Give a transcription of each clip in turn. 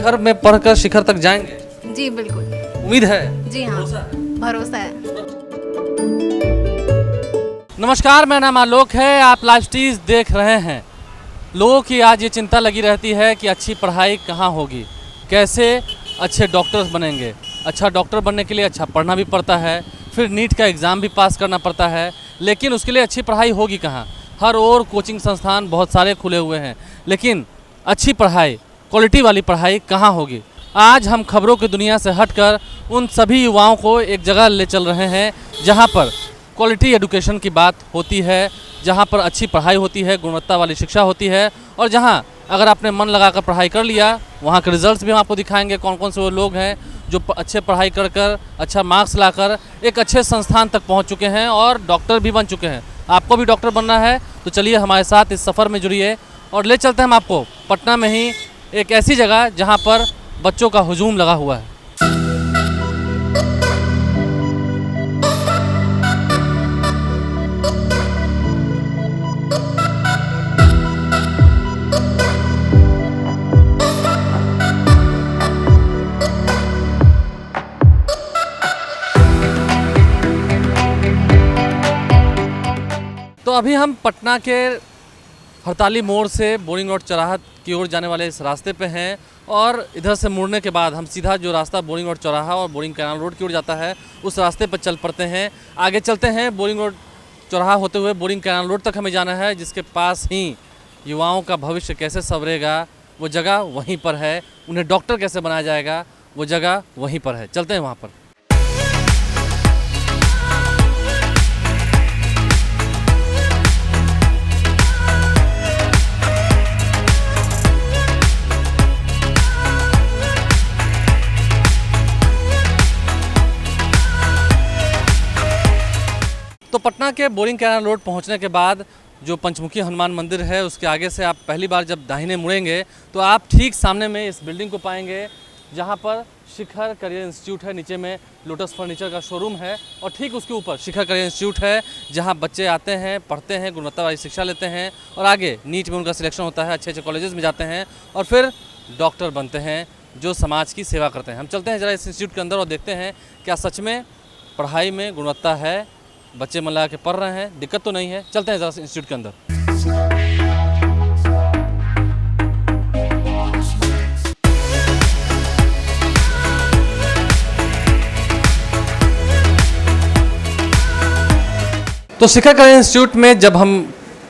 घर में पढ़कर शिखर तक जाएंगे? जी बिल्कुल। उम्मीद है? जी हाँ, भरोसा है। नमस्कार, मेरा नाम आलोक है, आप लाइव स्टीज देख रहे हैं। लोगों की आज ये चिंता लगी रहती है कि अच्छी पढ़ाई कहाँ होगी, कैसे अच्छे डॉक्टर्स बनेंगे। अच्छा डॉक्टर बनने के लिए अच्छा पढ़ना भी पड़ता है, फिर नीट का एग्ज़ाम भी पास करना पड़ता है, लेकिन उसके लिए अच्छी पढ़ाई होगी कहाँ। हर ओर कोचिंग संस्थान बहुत सारे खुले हुए हैं, लेकिन अच्छी पढ़ाई, क्वालिटी वाली पढ़ाई कहाँ होगी। आज हम खबरों की दुनिया से हटकर उन सभी युवाओं को एक जगह ले चल रहे हैं जहाँ पर क्वालिटी एजुकेशन की बात होती है, जहाँ पर अच्छी पढ़ाई होती है, गुणवत्ता वाली शिक्षा होती है, और जहाँ अगर आपने मन लगाकर पढ़ाई कर लिया, वहाँ के रिजल्ट्स भी हम आपको दिखाएंगे कौन कौन से वो लोग हैं जो अच्छे पढ़ाई कर कर अच्छा मार्क्स लाकर एक अच्छे संस्थान तक पहुँच चुके हैं और डॉक्टर भी बन चुके हैं। आपको भी डॉक्टर बनना है तो चलिए हमारे साथ इस सफ़र में जुड़िए और ले चलते हैं हम आपको पटना में ही एक ऐसी जगह जहाँ पर बच्चों का हुजूम लगा हुआ है। तो अभी हम पटना के हड़ताली मोड़ से बोरिंग रोड चौराहा की ओर जाने वाले इस रास्ते पे हैं और इधर से मुड़ने के बाद हम सीधा जो रास्ता बोरिंग रोड चौराहा और बोरिंग कैनाल रोड की ओर जाता है उस रास्ते पर चल पड़ते हैं। आगे चलते हैं, बोरिंग रोड चौराहा होते हुए बोरिंग कैनाल रोड तक हमें जाना है, जिसके पास ही युवाओं का भविष्य कैसे संवरेगा वो जगह वहीं पर है, उन्हें डॉक्टर कैसे बनाया जाएगा वो जगह वहीं पर है। चलते हैं वहाँ पर। तो पटना के बोरिंग कैनाल रोड पहुंचने के बाद जो पंचमुखी हनुमान मंदिर है उसके आगे से आप पहली बार जब दाहिने मुड़ेंगे तो आप ठीक सामने में इस बिल्डिंग को पाएंगे जहां पर शिखर करियर इंस्टीट्यूट है। नीचे में लोटस फर्नीचर का शोरूम है और ठीक उसके ऊपर शिखर करियर इंस्टीट्यूट है जहां बच्चे आते हैं, पढ़ते हैं, गुणवत्ता वाली शिक्षा लेते हैं और आगे नीट में उनका सिलेक्शन होता है, अच्छे अच्छे कॉलेजेस में जाते हैं और फिर डॉक्टर बनते हैं जो समाज की सेवा करते हैं। हम चलते हैं ज़रा इस इंस्टीट्यूट के अंदर और देखते हैं क्या सच में पढ़ाई में गुणवत्ता है, बच्चे मन लगा के पढ़ रहे हैं, दिक्कत तो नहीं है। चलते हैं ज़रा इंस्टीट्यूट के अंदर। तो शिखर करियर इंस्टीट्यूट में जब हम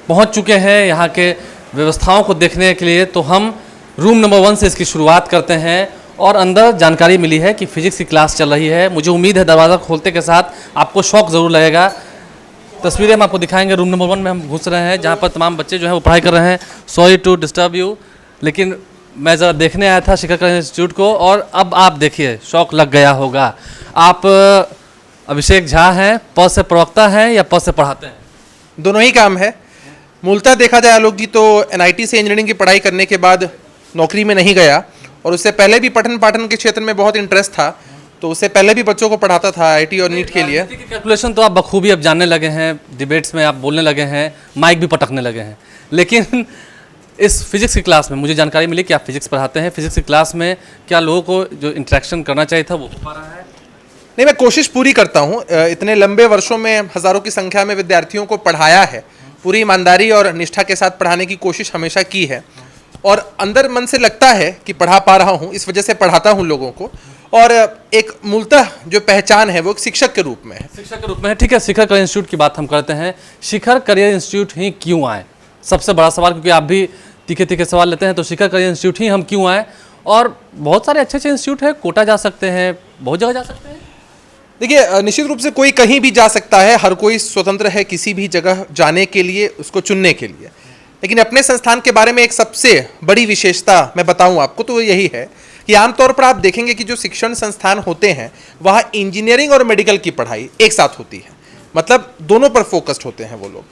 पहुंच चुके हैं यहाँ के व्यवस्थाओं को देखने के लिए, तो हम रूम नंबर 1 से इसकी शुरुआत करते हैं और अंदर जानकारी मिली है कि फिजिक्स की क्लास चल रही है। मुझे उम्मीद है दरवाज़ा खोलते के साथ आपको शौक ज़रूर लगेगा। तस्वीरें हम आपको दिखाएंगे। रूम नंबर 1 में हम घुस रहे हैं जहाँ पर तमाम बच्चे जो हैं वो पढ़ाई कर रहे हैं। सॉरी टू डिस्टर्ब यू, लेकिन मैं ज़रा देखने आया था शिखर करियर इंस्टीट्यूट को और अब आप देखिए शौक लग गया होगा। आप अभिषेक झा हैं, पद से प्रवक्ता हैं या पद से पढ़ाते हैं? दोनों ही काम है। मूलतः देखा जाए आलोक जी तो NIT से इंजीनियरिंग की पढ़ाई करने के बाद नौकरी में नहीं गया और उससे पहले भी पठन पाठन के क्षेत्र में बहुत इंटरेस्ट था, तो उससे पहले भी बच्चों को पढ़ाता था IIT और नीट के लिए। कैलकुलेशन तो आप बखूबी अब जानने लगे हैं, डिबेट्स में आप बोलने लगे हैं, माइक भी पटकने लगे हैं, लेकिन इस फिजिक्स की क्लास में मुझे जानकारी मिली कि आप फिजिक्स पढ़ाते हैं। फिजिक्स की क्लास में क्या लोगों को जो इंटरेक्शन करना चाहिए था वो हो पा रहा है? नहीं, मैं कोशिश पूरी करता हूँ। इतने लंबे वर्षों में हज़ारों की संख्या में विद्यार्थियों को पढ़ाया है, पूरी ईमानदारी और निष्ठा के साथ पढ़ाने की कोशिश हमेशा की है और अंदर मन से लगता है कि पढ़ा पा रहा हूँ, इस वजह से पढ़ाता हूँ लोगों को। और एक मूलतः जो पहचान है वो एक शिक्षक के रूप में है। शिक्षक के रूप में है, ठीक है। शिखर करियर इंस्टीट्यूट की बात हम करते हैं। शिखर करियर इंस्टीट्यूट ही क्यों आए? सबसे बड़ा सवाल, क्योंकि आप भी तीखे तीखे सवाल लेते हैं, तो शिखर करियर इंस्टीट्यूट ही हम क्यों आए? और बहुत सारे अच्छे अच्छे इंस्टीट्यूट है, कोटा जा सकते हैं, बहुत जगह जा सकते हैं। देखिए, निश्चित रूप से कोई कहीं भी जा सकता है, हर कोई स्वतंत्र है किसी भी जगह जाने के लिए, उसको चुनने के लिए। लेकिन अपने संस्थान के बारे में एक सबसे बड़ी विशेषता मैं बताऊं आपको तो यही है कि आमतौर पर आप देखेंगे कि जो शिक्षण संस्थान होते हैं वहाँ इंजीनियरिंग और मेडिकल की पढ़ाई एक साथ होती है, मतलब दोनों पर फोकस्ड होते हैं वो लोग।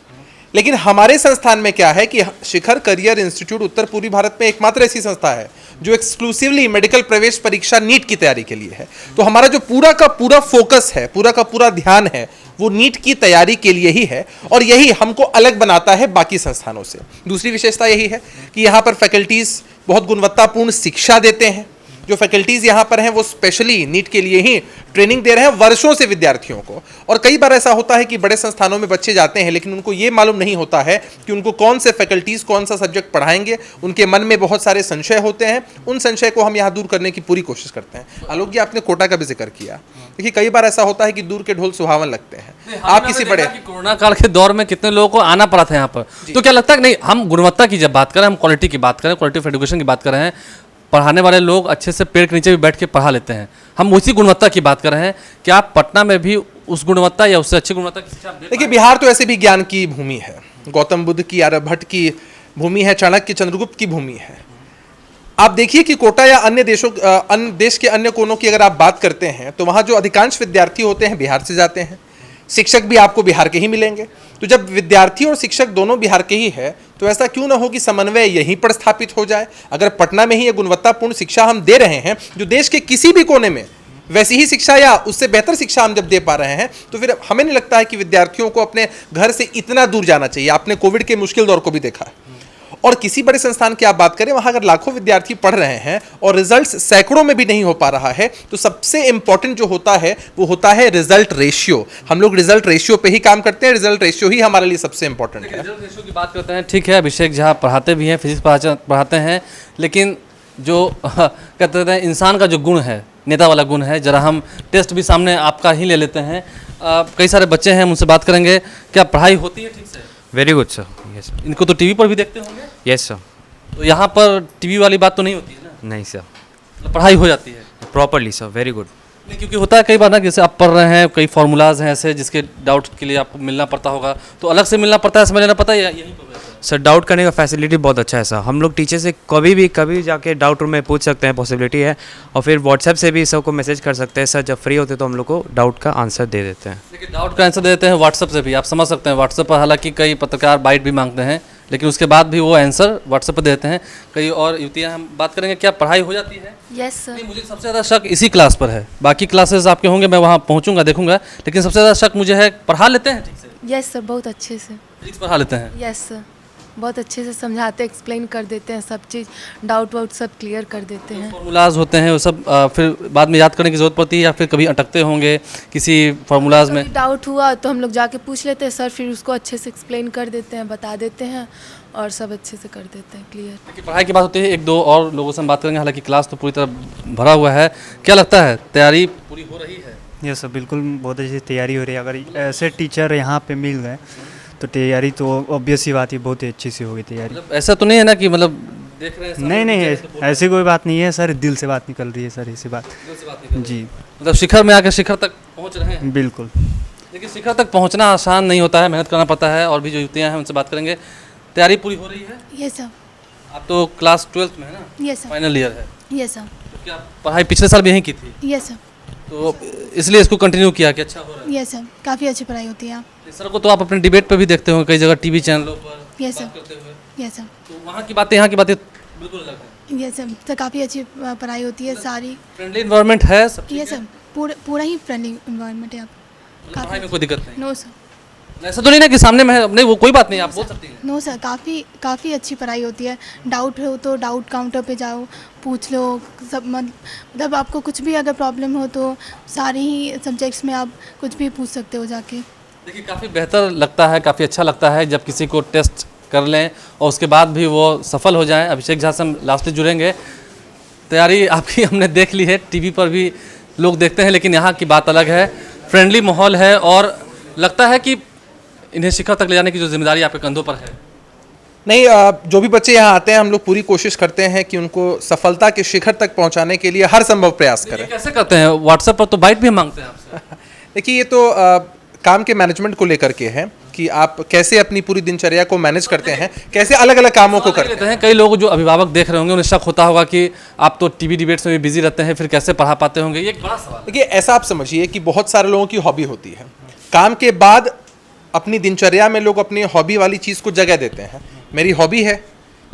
लेकिन हमारे संस्थान में क्या है कि शिखर करियर इंस्टीट्यूट उत्तर पूर्वी भारत में एकमात्र ऐसी संस्था है जो एक्सक्लूसिवली मेडिकल प्रवेश परीक्षा नीट की तैयारी के लिए है। तो हमारा जो पूरा का पूरा फोकस है, पूरा का पूरा ध्यान है, वो नीट की तैयारी के लिए ही है और यही हमको अलग बनाता है बाकी संस्थानों से। दूसरी विशेषता यही है कि यहाँ पर फैकल्टीज बहुत गुणवत्तापूर्ण शिक्षा देते हैं जो फैकल्टीज़ यहाँ पर हैं वो स्पेशली नीट के लिए ही ट्रेनिंग दे रहे हैं वर्षों से विद्यार्थियों को। और कई बार ऐसा होता है कि बड़े संस्थानों में बच्चे जाते हैं लेकिन उनको ये मालूम नहीं होता है कि उनको कौन से फैकल्टीज़ कौन सा सब्जेक्ट पढ़ाएंगे। उनके मन में बहुत सारे संशय होते हैं, उन संशय को हम यहाँ दूर करने की पूरी कोशिश करते हैं। आलोक जी, आपने कोटा का भी जिक्र किया। देखिए कई बार ऐसा होता है कि दूर के ढोल सुहावन लगते हैं। आप किसी बड़े कोरोना काल के दौर में कितने लोगों को आना पड़ा था यहाँ पर, तो क्या लगता है कि नहीं, हम गुणवत्ता की जब बात करें, हम क्वालिटी की बात करें, क्वालिटी ऑफ एजुकेशन की बात कर रहे हैं, पढ़ाने वाले लोग अच्छे से पेड़ के नीचे भी बैठ के पढ़ा लेते हैं, हम उसी गुणवत्ता की बात कर रहे हैं। क्या आप पटना में भी उस गुणवत्ता या उससे अच्छी गुणवत्ता की शिक्षा आप दे देखिए बिहार तो ऐसे भी ज्ञान की भूमि है, गौतम बुद्ध की, आर्यभट्ट की भूमि है, चाणक्य चंद्रगुप्त की भूमि है। आप देखिए कि कोटा या अन्य देशों अन्य देश के अन्य कोनों की अगर आप बात करते हैं तो वहाँ जो अधिकांश विद्यार्थी होते हैं बिहार से जाते हैं, शिक्षक भी आपको बिहार के ही मिलेंगे। तो जब विद्यार्थी और शिक्षक दोनों बिहार के ही है तो ऐसा क्यों ना हो कि समन्वय यहीं पर स्थापित हो जाए। अगर पटना में ही ये गुणवत्तापूर्ण शिक्षा हम दे रहे हैं जो देश के किसी भी कोने में वैसी ही शिक्षा या उससे बेहतर शिक्षा हम जब दे पा रहे हैं, तो फिर हमें नहीं लगता है कि विद्यार्थियों को अपने घर से इतना दूर जाना चाहिए। आपने कोविड के मुश्किल दौर को भी देखा है। और किसी बड़े संस्थान की आप बात करें, वहाँ अगर लाखों विद्यार्थी पढ़ रहे हैं और रिजल्ट्स सैकड़ों में भी नहीं हो पा रहा है, तो सबसे इंपॉर्टेंट जो होता है वो होता है रिजल्ट रेशियो। हम लोग रिजल्ट रेशियो पे ही काम करते हैं, रिजल्ट रेशियो ही हमारे लिए सबसे इंपॉर्टेंट है। रिजल्ट रेशियो की बात करते हैं, ठीक है, अभिषेक झा पढ़ाते भी हैं, फिजिक्स पढ़ाते हैं, लेकिन जो कहते हैं इंसान का जो गुण है, नेता वाला गुण है, जरा हम टेस्ट भी सामने आपका ही ले लेते हैं। कई सारे बच्चे हैं, हम उनसे बात करेंगे, क्या पढ़ाई होती है ठीक से? वेरी गुड सर, यस इनको तो टीवी पर भी देखते होंगे। Yes sir. तो यहाँ पर टीवी वाली बात तो नहीं होती है ना, नहीं सर, मतलब पढ़ाई हो जाती है प्रॉपरली सर, वेरी गुड। नहीं, क्योंकि होता है कई बार ना, जैसे आप पढ़ रहे हैं, कई फार्मूलाज हैं ऐसे जिसके डाउट के लिए आपको मिलना पड़ता होगा, तो अलग से मिलना पड़ता है, समझ लेना पता है, यहीं पर रहता है? सर डाउट करने का फैसिलिटी बहुत अच्छा है सर। हम लोग टीचर से कभी जाके डाउट रूम में पूछ सकते हैं, पॉसिबिलिटी है। और फिर व्हाट्सएप से भी सबको मैसेज कर सकते हैं सर, जब फ्री होते तो हम लोग को डाउट का आंसर दे देते हैं। लेकिन डाउट का आंसर देते हैं व्हाट्सएप से भी, आप समझ सकते हैं। व्हाट्सएप पर हालांकि कई पत्रकार बाइट भी मांगते हैं, लेकिन उसके बाद भी वो आंसर व्हाट्सएप पर देते हैं। कई और युवतियाँ हम बात करेंगे, क्या पढ़ाई हो जाती है? Yes sir. नहीं, मुझे सबसे ज़्यादा शक इसी क्लास पर है। बाकी क्लासेस आपके होंगे, मैं वहाँ पहुँचूंगा, देखूंगा, लेकिन सबसे ज़्यादा शक मुझे है, पढ़ा लेते हैं ठीक से? यस सर, बहुत अच्छे से। फिजिक्स पढ़ा लेते हैं? यस सर, बहुत अच्छे से समझाते, एक्सप्लेन कर देते हैं, सब चीज़ डाउट वाउट सब क्लियर कर देते हैं। फार्मूलाज होते हैं वो सब फिर बाद में याद करने की ज़रूरत पड़ती है, या फिर कभी अटकते होंगे किसी फार्मूलाज में? डाउट हुआ तो हम लोग जाके पूछ लेते हैं सर, फिर उसको अच्छे से एक्सप्लेन कर देते हैं, बता देते हैं और सब अच्छे से कर देते हैं क्लियर। देखिए पढ़ाई की बात होती है, एक दो और लोगों से हम बात करेंगे, हालांकि क्लास तो पूरी तरह भरा हुआ है। क्या लगता है, तैयारी पूरी हो रही है? ये सब बिल्कुल बहुत अच्छी तैयारी हो रही है। अगर ऐसे टीचर यहाँ पे मिल गए तो तैयारी तो ऑब्वियस ही बात है, बहुत ही अच्छी सी होगी तैयारी। मतलब ऐसा तो नहीं है ना कि मतलब देख रहे हैं सामने नहीं नहीं, टीचर है तो ऐसी कोई बात नहीं है सर, दिल से बात निकल रही है सर, ऐसी बात। दिल से बात नहीं कर रहे। जी मतलब शिखर में आकर शिखर तक पहुंच रहे हैं। बिल्कुल। लेकिन शिखर तक पहुंचना आसान नहीं होता है, मेहनत करना पड़ता है। और भी जो युवतियाँ हैं उनसे बात करेंगे, तैयारी पूरी हो रही है? Yes sir. आप तो क्लास 12th में है ना, यस सर। फाइनल ईयर है, यस सर। तो क्या पढ़ाई पिछले साल भी यहीं की थी, यस सर। तो इसलिए इसको कंटिन्यू किया कि अच्छा हो रहा है? यस सर, काफ़ी अच्छी पढ़ाई होती है। इस सर को तो आप अपने डिबेट पे भी देखते हो, कई जगह टीवी चैनलों पर Yes, sir. बात करते हुए, यस सर। तो वहाँ की बातें यहाँ की बातें बिल्कुल अलग है। यस सर, तो काफ़ी अच्छी पढ़ाई होती है सारी। फ्रेंडली इन्वायरमेंट है सब ठीक यस है? सर, पूरा ही फ्रेंडली इन्वायरमेंट है। आप मतलब पढ़ाई में कोई दिक्कत नहीं? No sir. ऐसा तो नहीं ना कि सामने में है, नहीं वो कोई बात नहीं, आप बोल सकती हैं। नो सर, काफ़ी अच्छी पढ़ाई होती है। डाउट हो तो डाउट काउंटर पे जाओ, पूछ लो सब, मतलब आपको कुछ भी अगर प्रॉब्लम हो तो सारे ही सब्जेक्ट्स में आप कुछ भी पूछ सकते हो जाके। देखिए काफ़ी बेहतर लगता है, काफ़ी अच्छा लगता है जब किसी को टेस्ट कर लें और उसके बाद भी वो सफल हो जाएं। अभिषेक झा से हम लास्ट जुड़ेंगे। तैयारी आपकी हमने देख ली है, टीवी पर भी लोग देखते हैं, लेकिन यहाँ की बात अलग है। फ्रेंडली माहौल है और लगता है कि इन्हें शिखर तक ले जाने की जो जिम्मेदारी आपके कंधों पर है। नहीं, जो भी बच्चे यहाँ आते हैं हम लोग पूरी कोशिश करते हैं कि उनको सफलता के शिखर तक पहुँचाने के लिए हर संभव प्रयास ये करें। कैसे करते हैं? व्हाट्सएप पर तो बाइट भी हम मांगते हैं आपसे। देखिए ये तो काम के मैनेजमेंट को लेकर के है कि आप कैसे अपनी पूरी दिनचर्या को मैनेज करते हैं, कैसे अलग अलग कामों को करते हैं। कई लोग जो अभिभावक देख रहे होंगे उन्हें शक होता होगा कि आप तो टीवी डिबेट्स में भी बिजी रहते हैं, फिर कैसे पढ़ा पाते होंगे? ये एक बड़ा सवाल है। देखिए ऐसा आप समझिए कि बहुत सारे लोगों की हॉबी होती है, काम के बाद अपनी दिनचर्या में लोग अपनी हॉबी वाली चीज़ को जगह देते हैं। मेरी हॉबी है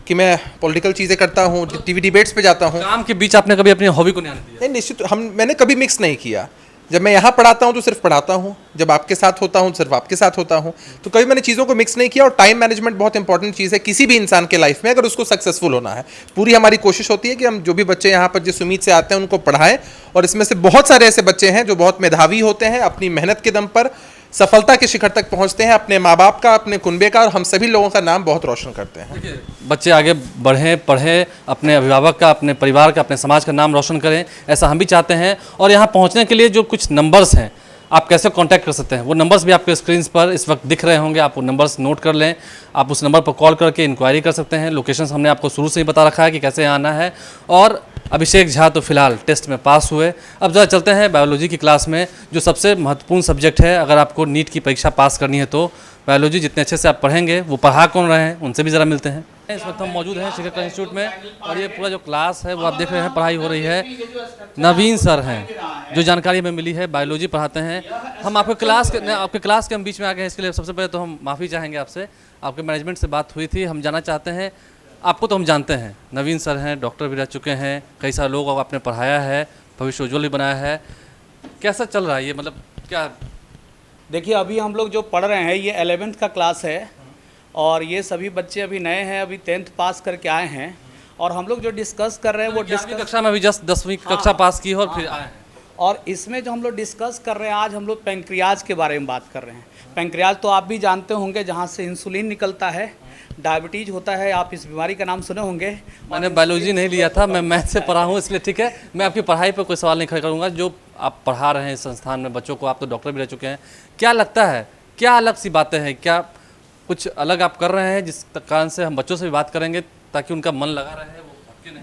कि मैं पॉलिटिकल चीज़ें करता हूँ, टीवी डिबेट्स पे जाता हूँ। काम के बीच आपने कभी अपनी हॉबी को नहीं आने दिया? नहीं, निश्चित मैंने कभी मिक्स नहीं किया। जब मैं यहाँ पढ़ाता हूँ तो सिर्फ पढ़ाता हूँ, जब आपके साथ होता हूँ सिर्फ आपके साथ होता हूँ। तो कभी मैंने चीज़ों को मिक्स नहीं किया। और टाइम मैनेजमेंट बहुत इंपॉर्टेंट चीज़ है किसी भी इंसान के लाइफ में, अगर उसको सक्सेसफुल होना है। पूरी हमारी कोशिश होती है कि हम जो भी बच्चे यहाँ पर जिस उम्मीद से आते हैं उनको पढ़ाएं, और इसमें से बहुत सारे ऐसे बच्चे हैं जो बहुत मेधावी होते हैं, अपनी मेहनत के दम पर सफलता के शिखर तक पहुँचते हैं, अपने माँ बाप का, अपने कुनबे का और हम सभी लोगों का नाम बहुत रोशन करते हैं। बच्चे आगे बढ़ें, पढ़ें, अपने अभिभावक का, अपने परिवार का, अपने समाज का नाम रोशन करें, ऐसा हम भी चाहते हैं। और यहाँ पहुँचने के लिए जो कुछ नंबर्स हैं, आप कैसे कांटेक्ट कर सकते हैं, वो नंबर्स भी आपके स्क्रीन पर इस वक्त दिख रहे होंगे। आप वो नंबर्स नोट कर लें, आप उस नंबर पर कॉल करके इंक्वायरी कर सकते हैं। लोकेशंस हमने आपको शुरू से ही बता रखा है कि कैसे आना है। और अभिषेक झा तो फिलहाल टेस्ट में पास हुए। अब ज़रा चलते हैं बायोलॉजी की क्लास में, जो सबसे महत्वपूर्ण सब्जेक्ट है अगर आपको नीट की परीक्षा पास करनी है तो। बायोलॉजी जितने अच्छे से आप पढ़ेंगे, वो पढ़ा कौन रहे हैं उनसे भी ज़रा मिलते हैं। इस वक्त हम मौजूद हैं शिखर इंस्टीट्यूट में, और ये पूरा जो क्लास है वो आप देख रहे हैं, पढ़ाई हो रही है। नवीन सर हैं, जो जानकारी हमें मिली है बायोलॉजी पढ़ाते हैं। हम आपके क्लास के हम बीच में आ गए हैं, इसके लिए सबसे पहले तो हम माफ़ी चाहेंगे आपसे। आपके मैनेजमेंट से बात हुई थी, हम जानना चाहते हैं, आपको तो हम जानते हैं, नवीन सर हैं, डॉक्टर भी रह चुके हैं, कई सारे लोग आपने पढ़ाया है, भविष्य उज्ज्वल भी बनाया है। कैसा चल रहा है ये, मतलब क्या? देखिए, अभी हम लोग जो पढ़ रहे हैं ये 11th का क्लास है, और ये सभी बच्चे अभी नए हैं, अभी 10th पास करके आए हैं। और हम लोग जो डिस्कस कर रहे हैं वो डिस्कस कक्षा में अभी जस्ट 10वीं कक्षा पास की और फिर आए हैं। और इसमें जो हम लोग डिस्कस कर रहे हैं आज, हम लोग पैंक्रियाज के बारे में बात कर रहे हैं। पैंक्रियाज तो आप भी जानते होंगे, जहाँ से इंसुलिन निकलता है, डायबिटीज़ होता है, आप इस बीमारी का नाम सुने होंगे। मैंने बायोलॉजी नहीं लिया था, मैं मैथ से पढ़ा हूँ, इसलिए ठीक है, मैं आपकी पढ़ाई पर कोई सवाल नहीं खड़ा करूँगा। जो आप पढ़ा रहे हैं इस संस्थान में बच्चों को, आप तो डॉक्टर भी रह चुके हैं, क्या लगता है, क्या अलग सी बातें हैं, क्या कुछ अलग आप कर रहे हैं जिस कारण से हम बच्चों से भी बात करेंगे ताकि उनका मन लगा रहे?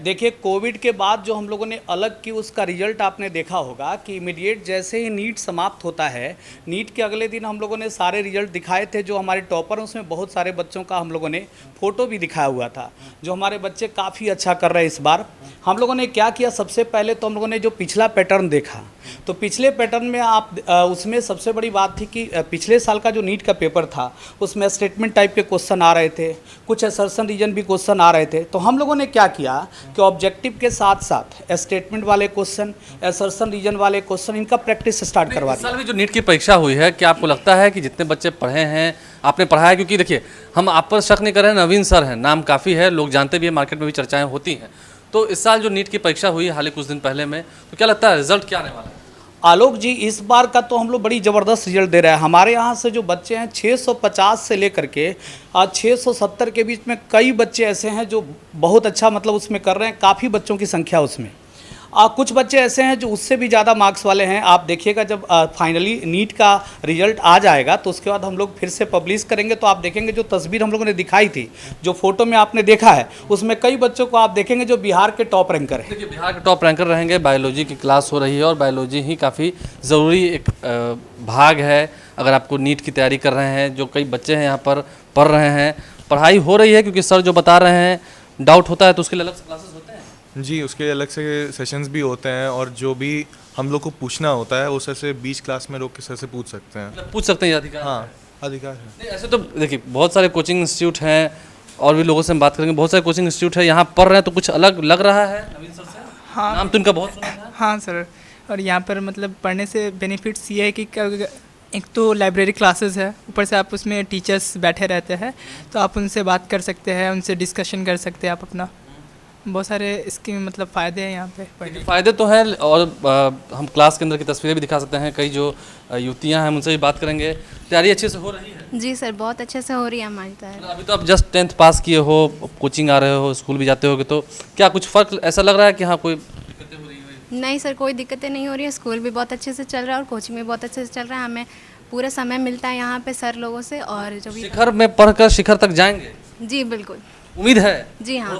देखिए, कोविड के बाद जो हम लोगों ने अलग की, उसका रिजल्ट आपने देखा होगा कि इमीडिएट जैसे ही नीट समाप्त होता है, नीट के अगले दिन हम लोगों ने सारे रिजल्ट दिखाए थे। जो हमारे टॉपर हैं उसमें बहुत सारे बच्चों का हम लोगों ने फ़ोटो भी दिखाया हुआ था। जो हमारे बच्चे काफ़ी अच्छा कर रहे हैं इस बार। हम लोगों ने क्या किया, सबसे पहले तो हम लोगों ने जो पिछला पैटर्न देखा, तो पिछले पैटर्न में उसमें सबसे बड़ी बात थी कि पिछले साल का जो नीट का पेपर था उसमें स्टेटमेंट टाइप के क्वेश्चन आ रहे थे, कुछ असर्शन रीजन भी क्वेश्चन आ रहे थे। तो हम लोगों ने क्या किया कि ऑब्जेक्टिव के साथ साथ स्टेटमेंट वाले क्वेश्चन, असर्शन रीजन वाले क्वेश्चन, इनका प्रैक्टिस स्टार्ट करवा दिया। इस साल भी जो नीट की परीक्षा हुई है, क्या आपको लगता है कि जितने बच्चे पढ़े हैं, आपने पढ़ाया? क्योंकि देखिए, हम आप पर शक नहीं कर रहे हैं, नवीन सर हैं, नाम काफ़ी है, लोग जानते भी हैं, मार्केट में भी चर्चाएँ होती हैं। तो इस साल जो नीट की परीक्षा हुई हाल ही कुछ दिन पहले में, तो क्या लगता है रिजल्ट क्या आने वाला है? आलोक जी, इस बार का तो हम लोग बड़ी ज़बरदस्त रिजल्ट दे रहे हैं। हमारे यहाँ से जो बच्चे हैं 650 से लेकर के 670 के बीच में कई बच्चे ऐसे हैं जो बहुत अच्छा मतलब उसमें कर रहे हैं, काफ़ी बच्चों की संख्या उसमें। कुछ बच्चे ऐसे हैं जो उससे भी ज़्यादा मार्क्स वाले हैं। आप देखिएगा जब फाइनली नीट का रिजल्ट आ जाएगा तो उसके बाद हम लोग फिर से पब्लिश करेंगे, तो आप देखेंगे जो तस्वीर हम लोगों ने दिखाई थी, जो फोटो में आपने देखा है, उसमें कई बच्चों को आप देखेंगे जो बिहार के टॉप रैंकर हैं। देखिए, बिहार के टॉप रैंकर रहेंगे। बायोलॉजी की क्लास हो रही है और बायोलॉजी ही काफ़ी ज़रूरी एक भाग है अगर आपको नीट की तैयारी कर रहे हैं। जो कई बच्चे हैं यहाँ पर पढ़ रहे हैं, पढ़ाई हो रही है, क्योंकि सर जो बता रहे हैं, डाउट होता है तो उसके लिए अलग से क्लासेस होते हैं। जी, उसके अलग से सेशंस भी होते हैं, और जो भी हम लोग को पूछना होता है वो सर से बीच क्लास में रोक के सर से पूछ सकते हैं। मतलब पूछ सकते हैं, अधिकार? हाँ, अधिकार है। नहीं, ऐसे तो देखिए बहुत सारे कोचिंग इंस्टीट्यूट हैं, और भी लोगों से हम बात करेंगे, बहुत सारे कोचिंग इंस्टीट्यूट है, यहाँ पढ़ रहे हैं तो कुछ अलग लग रहा है नवीन सर से? हाँ, नाम तो इनका बहुत सुना था। हाँ सर, और यहाँ पर मतलब पढ़ने से बेनिफिट्स ये है कि एक तो लाइब्रेरी क्लासेस है, ऊपर से आप उसमें टीचर्स बैठे रहते हैं, तो आप उनसे बात कर सकते हैं, उनसे डिस्कशन कर सकते हैं आप अपना। बहुत सारे इसके मतलब फ़ायदे हैं यहाँ पे पढ़ने के। फ़ायदे तो हैं, और हम क्लास के अंदर की तस्वीरें भी दिखा सकते हैं। कई जो युवतियाँ हैं उनसे भी बात करेंगे। तैयारी अच्छे से हो रही है? जी सर, बहुत अच्छे से हो रही है हमारी तैयारी। अभी तो आप जस्ट 10th पास किए हो, कोचिंग आ रहे हो, स्कूल भी जाते होगे, तो क्या कुछ फ़र्क ऐसा लग रहा है कि हाँ कोई दिक्कतें हो रही है? नहीं सर, कोई दिक्कतें नहीं हो रही है। स्कूल भी बहुत अच्छे से चल रहा है और कोचिंग भी बहुत अच्छे से चल रहा है। हमें पूरा समय मिलता है यहाँ पे सर लोगों से, और जो भी शिखर में पढ़कर शिखर तक जाएंगे? जी बिल्कुल, उम्मीद है? जी हाँ,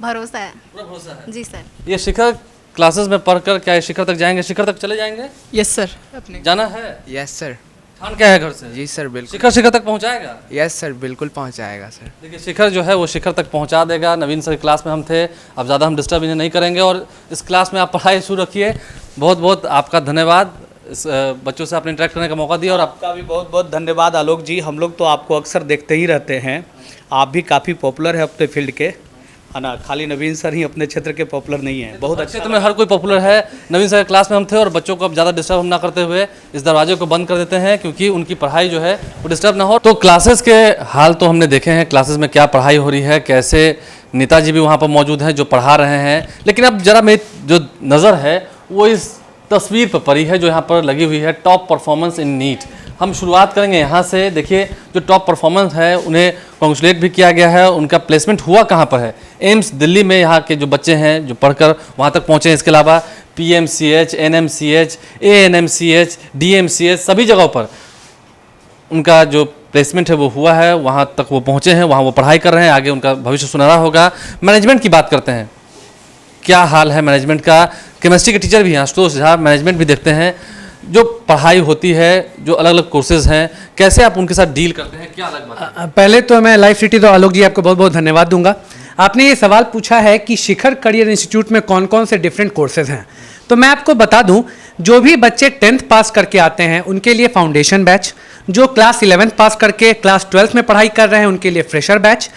भरोसा है। पूरा भरोसा है? जी सर। ये शिखर क्लासेस में पढ़कर क्या ये शिखर तक जाएंगे, शिखर तक चले जाएंगे? यस सर, अपने जाना है? Yes sir. ठान क्या है घर से? जी सर, बिल्कुल। शिखर तक पहुंचाएगा? यस सर, बिल्कुल पहुंचाएगा सर। देखिए, शिखर जो है वो शिखर तक पहुंचा देगा। नवीन सर क्लास में हम थे, अब ज़्यादा हम डिस्टर्ब इन्हें नहीं करेंगे, और इस क्लास में आप पढ़ाई शुरू रखिए। बहुत बहुत आपका धन्यवाद, इस बच्चों से आपने इंटरेक्ट करने का मौका दिया। और आपका भी बहुत बहुत धन्यवाद आलोक जी। हम लोग तो आपको अक्सर देखते ही रहते हैं, आप भी काफ़ी पॉपुलर है अपने फील्ड के, है ना, खाली नवीन सर ही अपने क्षेत्र के पॉपुलर नहीं है, बहुत अच्छा। क्षेत्र में हर कोई पॉपुलर है। नवीन सर क्लास में हम थे और बच्चों को अब ज़्यादा डिस्टर्ब हम ना करते हुए इस दरवाजे को बंद कर देते हैं, क्योंकि उनकी पढ़ाई जो है वो डिस्टर्ब ना हो। तो क्लासेस के हाल तो हमने देखे हैं, क्लासेस में क्या पढ़ाई हो रही है, कैसे नेताजी भी वहाँ पर मौजूद हैं जो पढ़ा रहे हैं। लेकिन अब जरा मेरी जो नज़र है वो इस तस्वीर पर पड़ी है जो यहाँ पर लगी हुई है, टॉप परफॉर्मेंस इन नीट। हम शुरुआत करेंगे यहाँ से। देखिए जो टॉप परफॉर्मेंस है उन्हें कॉन्ग्रेचुलेट भी किया गया है, उनका प्लेसमेंट हुआ कहाँ पर है, एम्स दिल्ली में। यहाँ के जो बच्चे हैं जो पढ़कर वहाँ तक पहुँचे हैं, इसके अलावा PMCH, NMCH, ANMCH, DMCH सभी जगहों पर उनका जो प्लेसमेंट है वो हुआ है, वहाँ तक वो पहुँचे हैं, वहाँ वो पढ़ाई कर रहे हैं, आगे उनका भविष्य सुनहरा होगा। मैनेजमेंट की बात करते हैं, क्या हाल है मैनेजमेंट का। केमिस्ट्री के टीचर भी हैं आशुतोष झा, मैनेजमेंट भी देखते हैं। जो पढ़ाई होती है, जो अलग अलग कोर्सेज हैं, कैसे आप उनके साथ डील करते हैं, क्या अलग बात है? पहले तो मैं लाइफ सिटी तो आलोक जी आपको बहुत बहुत धन्यवाद दूंगा। आपने ये सवाल पूछा है कि शिखर करियर इंस्टीट्यूट में कौन कौन से डिफरेंट कोर्सेज हैं, तो मैं आपको बता दूं, जो भी बच्चे 10th पास करके आते हैं उनके लिए फाउंडेशन बैच, जो क्लास 11th पास करके क्लास 12th में पढ़ाई कर रहे हैं उनके लिए फ्रेशर बैच,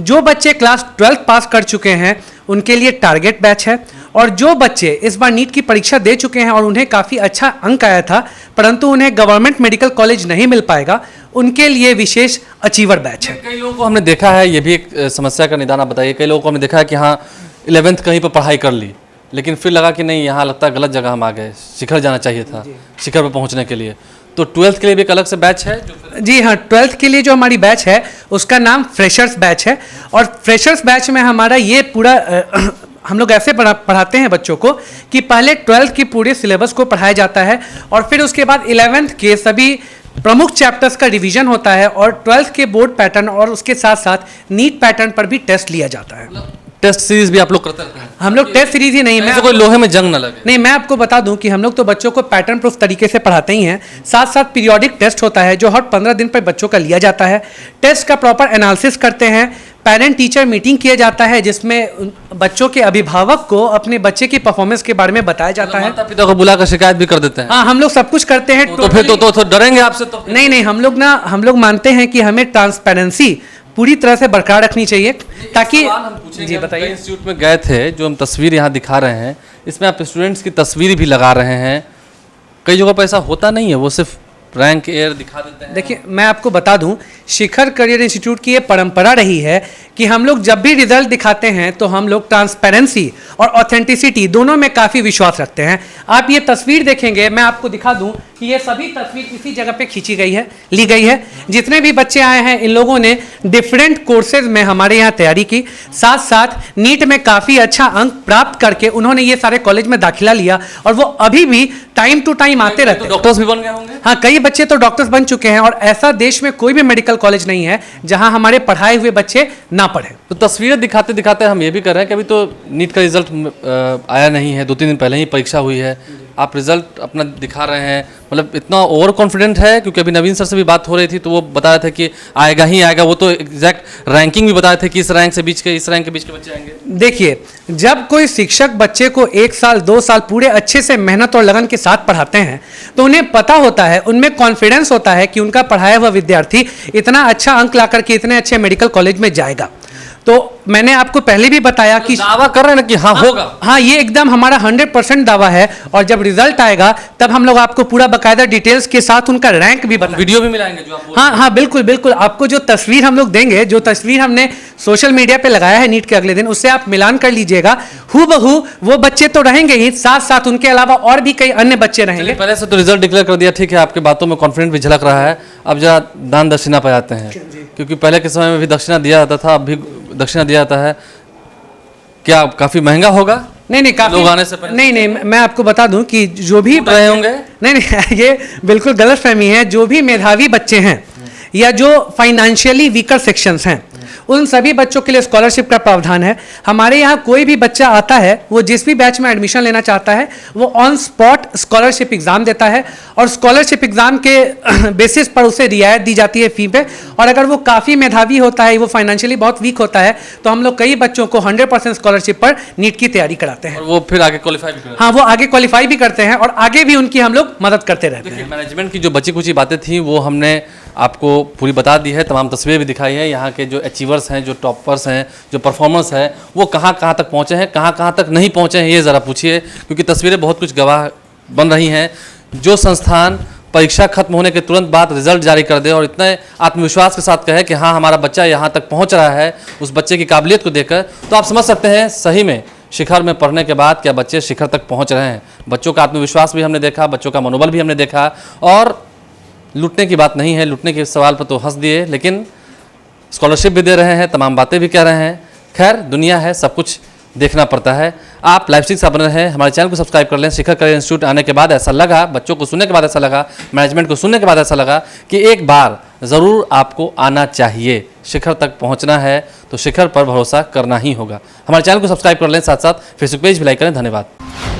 जो बच्चे क्लास 12th पास कर चुके हैं उनके लिए टारगेट बैच है, और जो बच्चे इस बार नीट की परीक्षा दे चुके हैं और उन्हें काफ़ी अच्छा अंक आया था परंतु उन्हें गवर्नमेंट मेडिकल कॉलेज नहीं मिल पाएगा, उनके लिए विशेष अचीवर बैच है। कई लोगों को हमने देखा है, ये भी एक समस्या का निदान आप बताइए। कई लोगों को हमने देखा है कि हाँ 11th कहीं पर पढ़ाई कर ली, लेकिन फिर लगा कि नहीं यहाँ लगता है गलत जगह हम आ गए, शिखर जाना चाहिए था शिखर पर पहुँचने के लिए। तो 12th के लिए भी एक अलग से बैच है जी हाँ, 12th के लिए जो हमारी बैच है उसका नाम फ्रेशर्स बैच है, और फ्रेशर्स बैच में हमारा ये पूरा हम लोग ऐसे पढ़ाते हैं बच्चों को कि पहले 12th की पूरे सिलेबस को पढ़ाया जाता है और फिर उसके बाद 11th के सभी प्रमुख चैप्टर्स का रिवीजन होता है, और 12th के बोर्ड पैटर्न और उसके साथ साथ नीट पैटर्न पर भी टेस्ट लिया जाता है। टेस्ट सीरीज भी आप लोग करते रहते हैं? हम लोग टेस्ट सीरीज ही नहीं, मैं कोई लोहे में जंग ना लगे। नहीं, मैं आपको बता दूं कि हम लोग तो बच्चों को पैटर्न प्रूफ तरीके से पढ़ाते ही हैं, साथ साथ पीरियोडिक टेस्ट होता है जो हर 15 दिन पर बच्चों का लिया जाता है। टेस्ट का प्रॉपर एनालिसिस करते हैं, पेरेंट टीचर मीटिंग किया जाता है जिसमें बच्चों के अभिभावक को अपने बच्चे की परफॉर्मेंस के बारे में बताया जाता है। माता पिता को बुलाकर शिकायत भी कर देते हैं? हाँ, हम लोग सब कुछ करते हैं। तो फिर तो डरेंगे आपसे तो? नहीं, हम लोग मानते हैं कि हमें ट्रांसपेरेंसी पूरी तरह से बरकरार रखनी चाहिए, ताकि जी बताइए। इंस्टीट्यूट में गए थे, जो हम तस्वीर यहाँ दिखा रहे हैं इसमें आप स्टूडेंट्स की तस्वीर भी लगा रहे हैं, कई जगहों पर ऐसा होता नहीं है, वो सिर्फ रैंक एयर दिखा देते हैं। देखिए, मैं आपको बता दूं, शिखर करियर इंस्टीट्यूट की ये परंपरा रही है कि हम लोग जब भी रिजल्ट दिखाते हैं तो हम लोग ट्रांसपेरेंसी और ऑथेंटिसिटी दोनों में काफ़ी विश्वास रखते हैं। आप ये तस्वीर देखेंगे, मैं आपको दिखा दूं कि ये सभी तस्वीर इसी जगह पे खींची गई है, ली गई है। जितने भी बच्चे आए हैं इन लोगों ने डिफरेंट कोर्सेज में हमारे यहाँ तैयारी की, साथ साथ नीट में काफ़ी अच्छा अंक प्राप्त करके उन्होंने ये सारे कॉलेज में दाखिला लिया, और वो अभी भी टाइम टू टाइम आते रहते हैं। डॉक्टर्स भी बन गए होंगे? हाँ, कई बच्चे तो डॉक्टर्स बन चुके हैं, और ऐसा देश में कोई भी मेडिकल कॉलेज नहीं है जहां हमारे पढ़ाए हुए बच्चे ना पढ़े। तो तस्वीरें दिखाते दिखाते हम ये भी कर रहे हैं कि अभी तो नीट का रिजल्ट आया नहीं है, 2-3 दिन पहले ही परीक्षा हुई है, आप रिजल्ट अपना दिखा रहे हैं, मतलब इतना ओवर कॉन्फिडेंट है? क्योंकि अभी नवीन सर से भी बात हो रही थी तो वो बता रहे थे कि आएगा ही आएगा, वो तो एग्जैक्ट रैंकिंग भी बता रहे थे कि इस रैंक से बीच के, इस रैंक के बीच के बच्चे आएंगे। देखिए, जब कोई शिक्षक बच्चे को 1 साल 2 साल पूरे अच्छे से मेहनत और लगन के साथ पढ़ाते हैं तो उन्हें पता होता है, उनमें कॉन्फिडेंस होता है कि उनका पढ़ाया हुआ विद्यार्थी इतना अच्छा अंक ला करके इतने अच्छे मेडिकल कॉलेज में जाएगा। तो मैंने आपको पहले भी बताया कि दावा कर रहे हैं ना कि हाँ होगा। हाँ, ये एकदम हमारा 100% दावा है, और जब रिजल्ट आएगा तब हम लोग आपको पूरा बकायदा डिटेल्स के साथ उनका रैंक भी बताएंगे, वीडियो भी मिलाएंगे जो आप हाँ, बिल्कुल बिल्कुल। आपको जो तस्वीर हम लोग देंगे, जो तस्वीर हमने सोशल मीडिया पे लगाया है नीट के अगले दिन, उससे आप मिलान कर लीजिएगा। हूबहू वो बच्चे तो रहेंगे ही, साथ साथ उनके अलावा और भी कई अन्य बच्चे रहेंगे। पहले से तो रिजल्ट डिक्लेयर कर दिया, ठीक है, आपके बातों में कॉन्फिडेंस भी झलक रहा है। अब जरा दान दक्षिणा पे आते हैं, क्योंकि पहले के समय में भी दक्षिणा दिया जाता था, अब भी दक्षिणा दिया जाता है, क्या काफी महंगा होगा? नहीं, काफी लोग आने से पहले नहीं, मैं आपको बता दूं कि जो भी रहे होंगे, नहीं, ये बिल्कुल गलतफहमी है। जो भी मेधावी बच्चे हैं या जो फाइनेंशियली वीकर सेक्शंस हैं, उन सभी बच्चों के लिए स्कॉलरशिप का प्रावधान है। हमारे यहाँ कोई भी बच्चा आता है, वो जिस भी बैच में एडमिशन लेना चाहता है वो ऑन स्पॉट स्कॉलरशिप एग्जाम देता है, और स्कॉलरशिप एग्जाम के बेसिस पर उसे रियायत दी जाती है फी पे। और अगर वो काफ़ी मेधावी होता है, वो फाइनेंशियली बहुत वीक होता है, तो हम लोग कई बच्चों को 100% स्कॉलरशिप पर नीट की तैयारी कराते हैं, और वो फिर आगे क्वालिफाई भी करते हैं। हाँ, वो आगे क्वालिफाई भी करते हैं और आगे भी उनकी हम लोग मदद करते रहते हैं। मैनेजमेंट की जो बची कुची बातें थी वो हमने आपको पूरी बता दी है, तमाम तस्वीरें भी दिखाई है। यहाँ के जो अचीवर्स हैं, जो टॉपर्स हैं, जो परफॉर्मर्स हैं, वो कहाँ कहाँ तक पहुँचे हैं, कहाँ कहाँ तक नहीं पहुँचे हैं, ये ज़रा पूछिए, क्योंकि तस्वीरें बहुत कुछ गवाह बन रही हैं। जो संस्थान परीक्षा खत्म होने के तुरंत बाद रिजल्ट जारी कर दे और इतने आत्मविश्वास के साथ कहे कि हाँ हमारा बच्चा यहाँ तक पहुँच रहा है, उस बच्चे की काबिलियत को देखकर, तो आप समझ सकते हैं सही में शिखर में पढ़ने के बाद क्या बच्चे शिखर तक पहुँच रहे हैं। बच्चों का आत्मविश्वास भी हमने देखा, बच्चों का मनोबल भी हमने देखा, और लूटने की बात नहीं है, लूटने के सवाल पर तो हंस दिए, लेकिन स्कॉलरशिप भी दे रहे हैं, तमाम बातें भी कह रहे हैं। खैर दुनिया है, सब कुछ देखना पड़ता है। आप लाइफस्टाइल से बने रहें, हमारे चैनल को सब्सक्राइब कर लें। शिखर करियर इंस्टीट्यूट आने के बाद ऐसा लगा, बच्चों को सुनने के बाद ऐसा लगा, मैनेजमेंट को सुनने के बाद ऐसा लगा कि एक बार ज़रूर आपको आना चाहिए। शिखर तक पहुंचना है तो शिखर पर भरोसा करना ही होगा। हमारे चैनल को सब्सक्राइब कर लें, साथ साथ फेसबुक पेज भी लाइक करें। धन्यवाद।